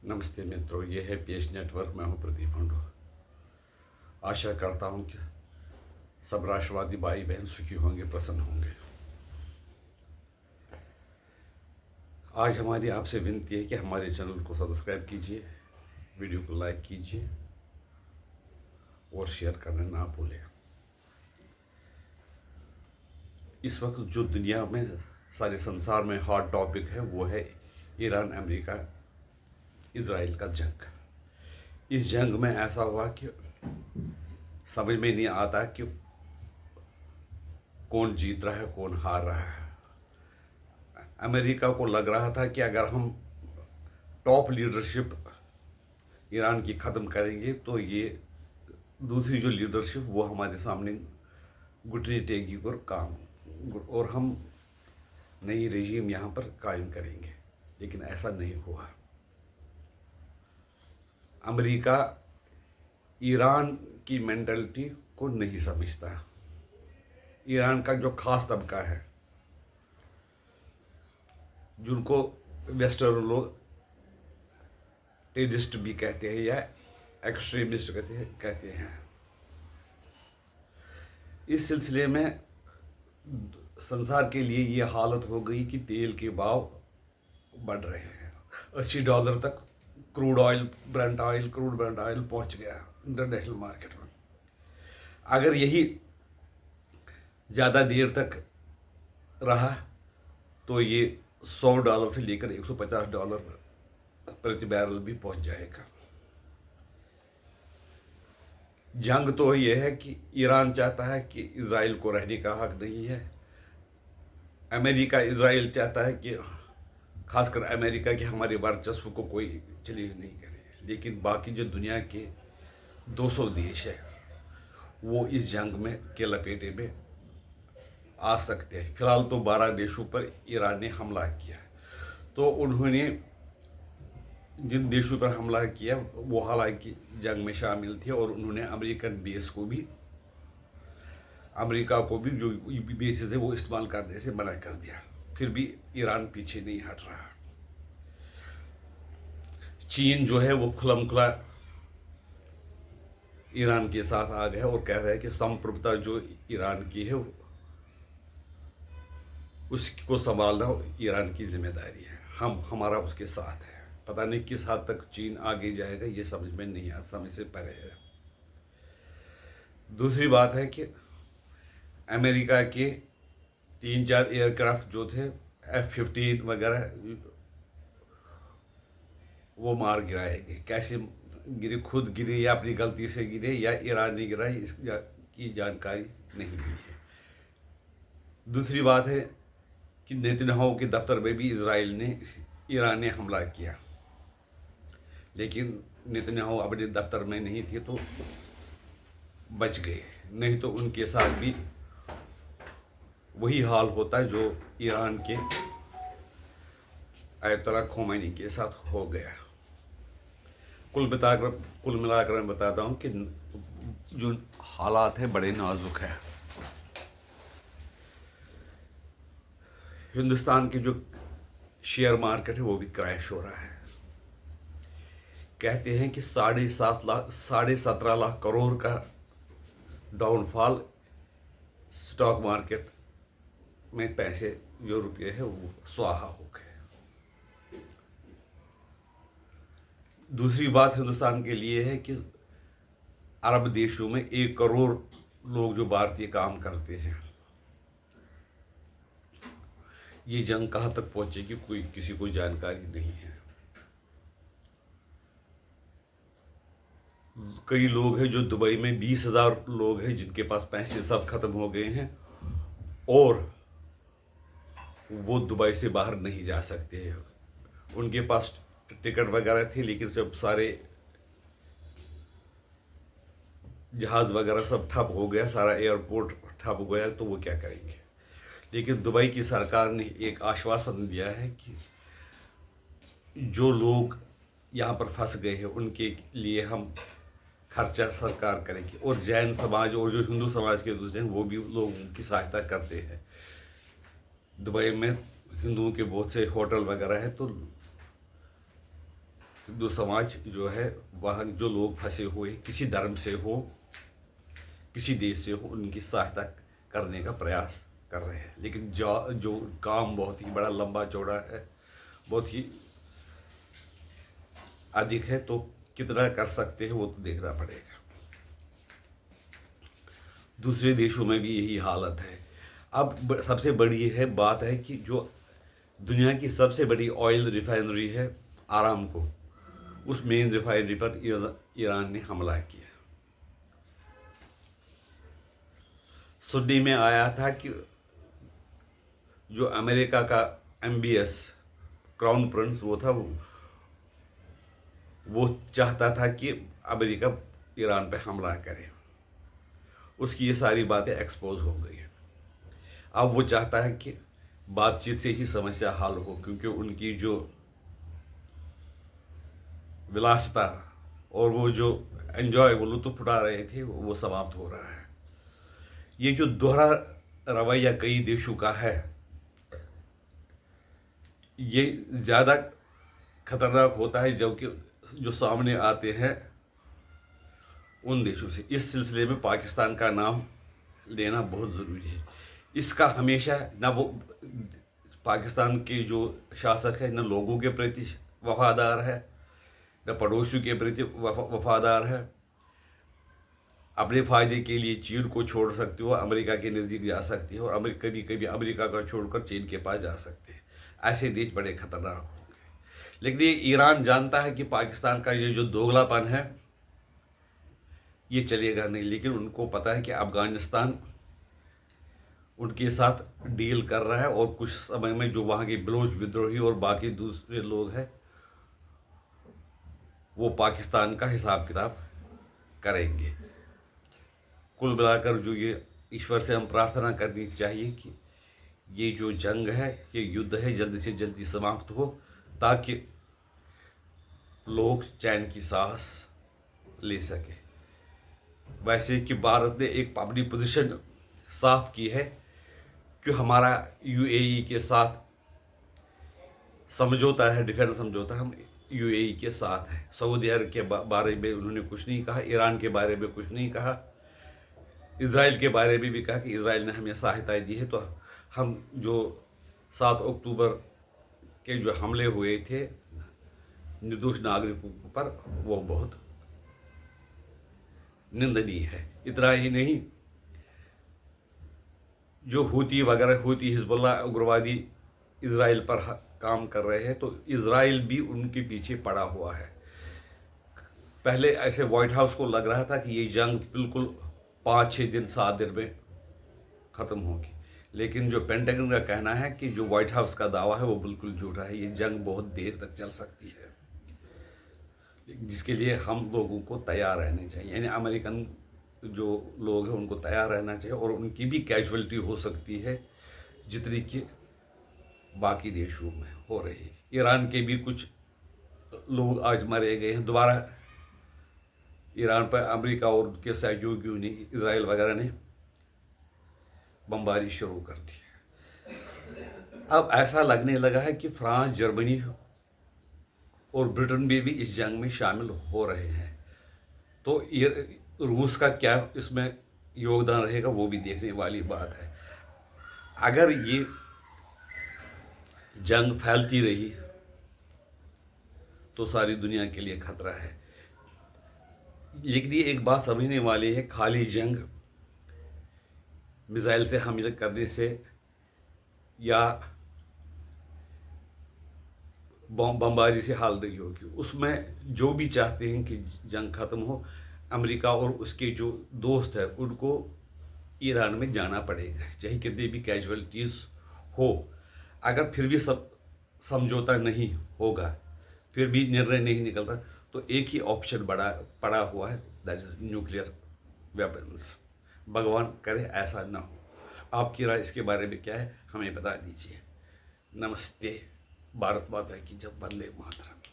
नमस्ते मित्रों, ये है पेज नेटवर्क। मैं हूं प्रदीप हंडू। आशा करता हूं कि सब राष्ट्रवादी भाई बहन सुखी होंगे, प्रसन्न होंगे। आज हमारी आपसे विनती है कि हमारे चैनल को सब्सक्राइब कीजिए, वीडियो को लाइक कीजिए और शेयर करना ना भूलें। इस वक्त जो दुनिया में, सारे संसार में हॉट टॉपिक है वो है ईरान अमेरिका इजराइल का जंग। इस जंग में ऐसा हुआ कि समझ में नहीं आता कि कौन जीत रहा है कौन हार रहा है। अमेरिका को लग रहा था कि अगर हम टॉप लीडरशिप ईरान की ख़त्म करेंगे तो ये दूसरी जो लीडरशिप वो हमारे सामने घुटने टेकेगी और हम नई रेजीम यहाँ पर कायम करेंगे। लेकिन ऐसा नहीं हुआ। अमेरिका ईरान की मेंटालिटी को नहीं समझता। ईरान का जो खास तबका है, जिनको वेस्टर्न लोग टेररिस्ट भी कहते हैं या एक्सट्रीमिस्ट कहते हैं, इस सिलसिले में संसार के लिए ये हालत हो गई कि तेल के भाव बढ़ रहे हैं। $80 तक क्रूड ब्रेंट ऑयल पहुंच गया इंटरनेशनल मार्केट में। अगर यही ज़्यादा देर तक रहा तो ये $100 से लेकर $150 प्रति बैरल भी पहुंच जाएगा। जंग तो यह है कि ईरान चाहता है कि इजराइल को रहने का हक नहीं है। अमेरिका इजराइल चाहता है कि, खासकर अमेरिका, कि हमारे वर्चस्व को कोई चैलेंज नहीं करे। लेकिन बाकी जो दुनिया के 200 देश है वो इस जंग में के लपेटे में आ सकते हैं। फिलहाल तो 12 देशों पर ईरान ने हमला किया, तो उन्होंने जिन देशों पर हमला किया वो हालांकि जंग में शामिल थे और उन्होंने अमेरिकन बेस को भी, अमेरिका को भी जो बेसिस है वो इस्तेमाल करने से मना कर दिया। फिर भी ईरान पीछे नहीं हट रहा। चीन जो है वो खुलमखुला ईरान के साथ आ गया और कह रहा है कि संप्रभुता जो ईरान की है उसको संभालना ईरान की जिम्मेदारी है, हमारा उसके साथ है। पता नहीं किस हद तक चीन आगे जाएगा, ये समझ में नहीं आता, समझ से परे है। दूसरी बात है कि अमेरिका के 3-4 एयरक्राफ्ट जो थे F-15 वगैरह वो मार गिराए गए। कैसे गिरे, खुद गिरे या अपनी गलती से गिरे या ईरान ने गिराए, इसकी जानकारी नहीं मिली है। दूसरी बात है कि नेतन्याहू के दफ्तर में भी ईरान ने हमला किया, लेकिन नेतन्याहू अपने दफ्तर में नहीं थे तो बच गए, नहीं तो उनके साथ भी वही हाल होता है जो ईरान के अयतोला खोमैनी के साथ हो गया। कुल मिलाकर मैं बताता हूँ कि जो हालात हैं बड़े नाजुक है। हिंदुस्तान की जो शेयर मार्केट है वो भी क्रैश हो रहा है। कहते हैं कि 17.5 लाख करोड़ का डाउनफॉल स्टॉक मार्केट में, पैसे जो रुपये है वो स्वाहा हो गए। दूसरी बात हिंदुस्तान के लिए है कि अरब देशों में 1 करोड़ लोग जो भारतीय काम करते हैं, ये जंग कहाँ तक पहुंचेगी किसी को जानकारी नहीं है। कई लोग हैं जो दुबई में, 20,000 लोग हैं जिनके पास पैसे सब खत्म हो गए हैं और वो दुबई से बाहर नहीं जा सकते हैं। उनके पास टिकट वगैरह थी, लेकिन जब सारे जहाज वगैरह सब ठप हो गया, सारा एयरपोर्ट ठप हो गया, तो वो क्या करेंगे। लेकिन दुबई की सरकार ने एक आश्वासन दिया है कि जो लोग यहाँ पर फंस गए हैं उनके लिए हम खर्चा सरकार करेगी। और जैन समाज और जो हिंदू समाज के दूसरे हैं वो भी लोगों की सहायता करते हैं। दुबई में हिंदुओं के बहुत से होटल वगैरह है, तो हिंदू समाज जो है, वहाँ जो लोग फंसे हुए किसी धर्म से हो, किसी देश से हो, उनकी सहायता करने का प्रयास कर रहे हैं। लेकिन जो काम बहुत ही बड़ा लंबा चौड़ा है, बहुत ही अधिक है, तो कितना कर सकते हैं वो तो देखना पड़ेगा। दूसरे देशों में भी यही हालत है। अब सबसे बड़ी है बात है कि जो दुनिया की सबसे बड़ी ऑयल रिफाइनरी है आरामको, उस मेन रिफाइनरी पर ईरान ने हमला किया। सुनने में आया था कि जो अमेरिका का MBS क्राउन प्रिंस वो था, वो चाहता था कि अमेरिका ईरान पे हमला करे। उसकी ये सारी बातें एक्सपोज हो गई। अब वो चाहता है कि बातचीत से ही समस्या हल हो, क्योंकि उनकी जो विलासिता और वो जो एंजॉय, वो लुत्फ उठा रहे थे, वो समाप्त हो रहा है। ये जो दोहरा रवैया कई देशों का है, ये ज़्यादा खतरनाक होता है जबकि जो सामने आते हैं उन देशों से। इस सिलसिले में पाकिस्तान का नाम लेना बहुत ज़रूरी है। इसका हमेशा ना वो पाकिस्तान के जो शासक है, न लोगों के प्रति वफादार है, न पड़ोसियों के प्रति वफादार है। अपने फ़ायदे के लिए चीन को छोड़ सकते हो, अमेरिका के नज़दीक जा सकती है, और कभी कभी अमेरिका का छोड़कर चीन के पास जा सकते हैं। ऐसे देश बड़े खतरनाक होंगे। लेकिन ये ईरान जानता है कि पाकिस्तान का ये जो दोगलापन है ये चलेगा नहीं। लेकिन उनको पता है कि अफ़गानिस्तान उनके साथ डील कर रहा है, और कुछ समय में जो वहाँ के बलोच विद्रोही और बाकी दूसरे लोग हैं वो पाकिस्तान का हिसाब किताब करेंगे। कुल मिलाकर जो ये ईश्वर से हम प्रार्थना करनी चाहिए कि ये जो जंग है, ये युद्ध है, जल्दी से जल्दी समाप्त हो, ताकि लोग चैन की सांस ले सके। वैसे कि भारत ने एक अपनी पोजीशन साफ की है कि हमारा UAE के साथ समझौता है, डिफेंस समझौता, हम UAE के साथ हैं। सऊदी अरब के बारे में उन्होंने कुछ नहीं कहा, ईरान के बारे में कुछ नहीं कहा, इज़राइल के बारे में भी कहा कि इज़राइल ने हमें सहायता दी है। तो हम जो 7 अक्टूबर के जो हमले हुए थे निर्दोष नागरिकों पर, वो बहुत निंदनीय है। इतना ही नहीं, जो हूती वगैरह, हूती हिजबुल्लाह उग्रवादी इज़राइल पर काम कर रहे हैं, तो इज़राइल भी उनके पीछे पड़ा हुआ है। पहले ऐसे व्हाइट हाउस को लग रहा था कि ये जंग बिल्कुल 5-6 दिन 7 दिन में ख़त्म होगी, लेकिन जो पेंटागन का कहना है कि जो व्हाइट हाउस का दावा है वो बिल्कुल झूठा है। ये जंग बहुत देर तक चल सकती है, जिसके लिए हम लोगों को तैयार रहने चाहिए। यानी अमेरिकन जो लोग हैं उनको तैयार रहना चाहिए, और उनकी भी कैजुअलिटी हो सकती है जितनी कि बाकी देशों में हो रही है। ईरान के भी कुछ लोग आज मारे गए हैं। दोबारा ईरान पर अमेरिका और उनके सहयोगियों ने, इज़राइल वगैरह ने बमबारी शुरू कर दी है। अब ऐसा लगने लगा है कि फ्रांस, जर्मनी और ब्रिटेन भी इस जंग में शामिल हो रहे हैं। तो ये रूस का क्या इसमें योगदान रहेगा वो भी देखने वाली बात है। अगर ये जंग फैलती रही तो सारी दुनिया के लिए खतरा है। लेकिन ये एक बात समझने वाली है, खाली जंग मिसाइल से हमले करने से या बमबारी से हाल नहीं होगी। उसमें जो भी चाहते हैं कि जंग ख़त्म हो, अमेरिका और उसके जो दोस्त हैं उनको ईरान में जाना पड़ेगा, चाहे कितनी भी कैजुअलिटीज़ हो। अगर फिर भी सब समझौता नहीं होगा, फिर भी निर्णय नहीं निकलता, तो एक ही ऑप्शन पड़ा हुआ है, दैट इज न्यूक्लियर वेपन्स। भगवान करे ऐसा ना हो। आपकी राय इसके बारे में क्या है, हमें बता दीजिए। नमस्ते। भारत माता की जय। वंदे मातरम।